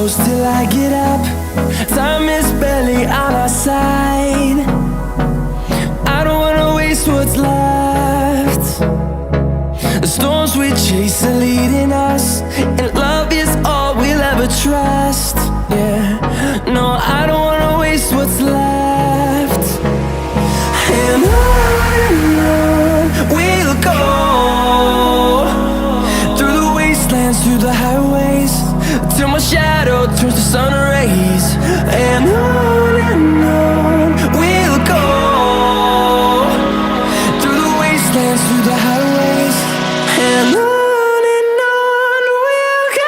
close till I get up. Time is barely on our side. I don't wanna waste what's left. The storms we chase are leading us, and love is all we'll ever trust. Yeah, no, I don't wanna waste what's left. And on we'll go, through the wastelands, through the highways, till my shadow turns to sun rays. And on we'll go, through the wastelands, through the highways, and on we'll go.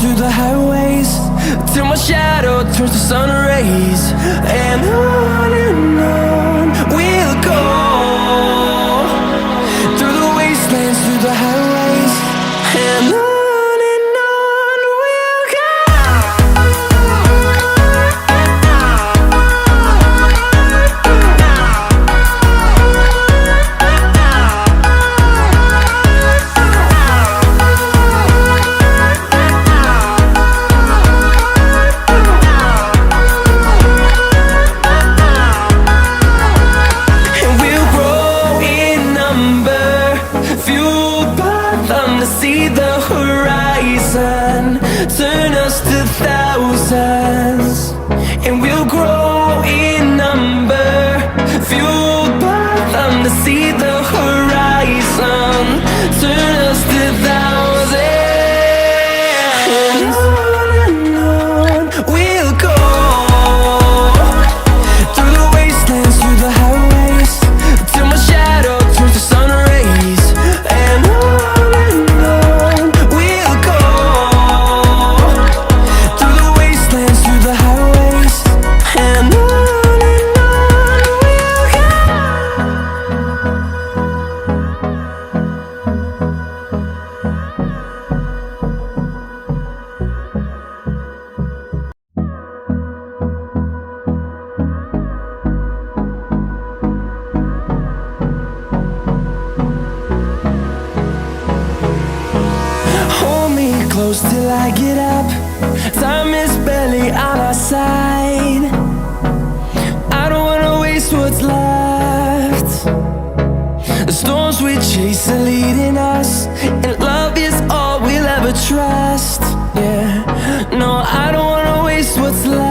Through the highways, till my shadow turns to sun rays. And on we'll go, through the wastelands, through the highways, and on we'll go. See the horizon turn us to thousands, and we'll grow in number, fueled by them. To see the horizon turn us to thousands, and on we'll go, through the wastelands, through the highways, till my shadow turns to sun rays. And close till I get up. Time is barely on our side. I don't wanna waste what's left. The storms we chase are leading us, and love is all we'll ever trust. Yeah, no, I don't wanna waste what's left.